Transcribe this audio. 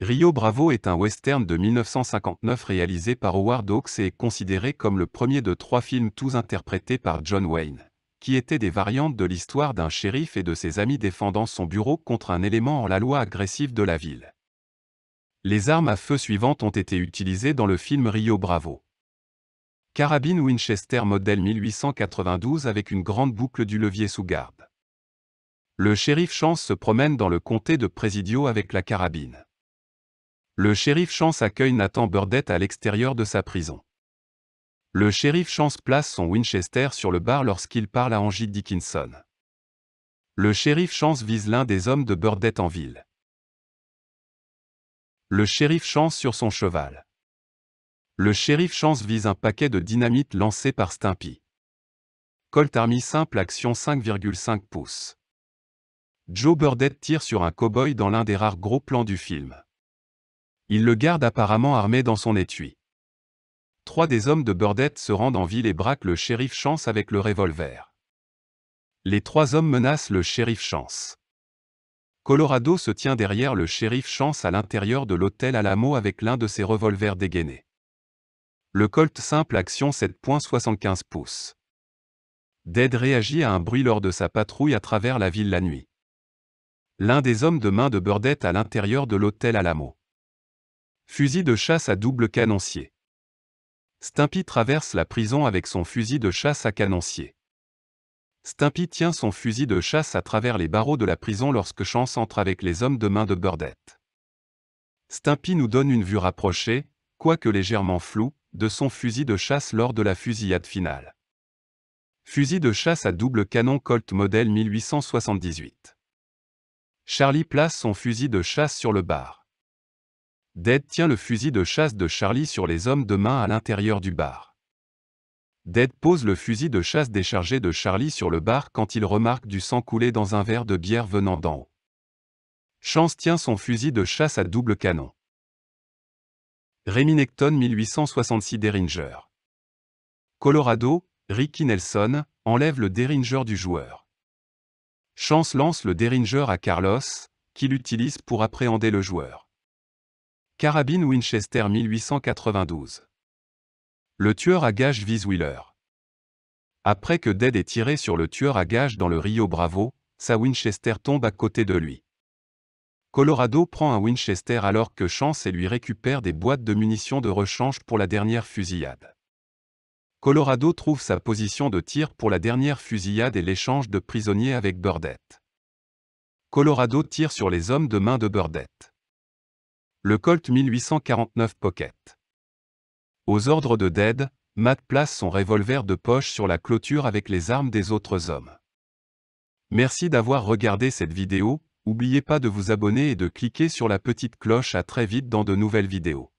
Rio Bravo est un western de 1959 réalisé par Howard Hawks et est considéré comme le premier de 3 films tous interprétés par John Wayne, qui étaient des variantes de l'histoire d'un shérif et de ses amis défendant son bureau contre un élément hors-la-loi agressif de la ville. Les armes à feu suivantes ont été utilisées dans le film Rio Bravo. Carabine Winchester modèle 1892 avec une grande boucle du levier sous garde. Le shérif Chance se promène dans le comté de Presidio avec la carabine. Le shérif Chance accueille Nathan Burdett à l'extérieur de sa prison. Le shérif Chance place son Winchester sur le bar lorsqu'il parle à Angie Dickinson. Le shérif Chance vise l'un des hommes de Burdett en ville. Le shérif Chance sur son cheval. Le shérif Chance vise un paquet de dynamite lancé par Stimpy. Colt Army simple action 5,5 pouces. Joe Burdett tire sur un cow-boy dans l'un des rares gros plans du film. Il le garde apparemment armé dans son étui. 3 des hommes de Burdett se rendent en ville et braquent le shérif Chance avec le revolver. Les 3 hommes menacent le shérif Chance. Colorado se tient derrière le shérif Chance à l'intérieur de l'hôtel Alamo avec l'un de ses revolvers dégainés. Le Colt simple action 7,75 pouces. Dead réagit à un bruit lors de sa patrouille à travers la ville la nuit. L'un des hommes de main de Burdett à l'intérieur de l'hôtel Alamo. Fusil de chasse à double canoncier. Stimpy traverse la prison avec son fusil de chasse à canoncier. Stimpy tient son fusil de chasse à travers les barreaux de la prison lorsque Chance entre avec les hommes de main de Burdett. Stimpy nous donne une vue rapprochée, quoique légèrement floue, de son fusil de chasse lors de la fusillade finale. Fusil de chasse à double canon Colt modèle 1878. Charlie place son fusil de chasse sur le bar. Dead tient le fusil de chasse de Charlie sur les hommes de main à l'intérieur du bar. Dead pose le fusil de chasse déchargé de Charlie sur le bar quand il remarque du sang couler dans un verre de bière venant d'en haut. Chance tient son fusil de chasse à double canon. Remington 1866 Derringer. Colorado, Ricky Nelson, enlève le Derringer du joueur. Chance lance le Derringer à Carlos, qui l'utilise pour appréhender le joueur. Carabine Winchester 1892. Le tueur à gages vise Wheeler. Après que Dead ait tiré sur le tueur à gages dans le Rio Bravo, sa Winchester tombe à côté de lui. Colorado prend un Winchester alors que Chance et lui récupère des boîtes de munitions de rechange pour la dernière fusillade. Colorado trouve sa position de tir pour la dernière fusillade et l'échange de prisonniers avec Burdett. Colorado tire sur les hommes de main de Burdett. Le Colt 1849 Pocket. Aux ordres de Dead, Matt place son revolver de poche sur la clôture avec les armes des autres hommes. Merci d'avoir regardé cette vidéo, n'oubliez pas de vous abonner et de cliquer sur la petite cloche. À très vite dans de nouvelles vidéos.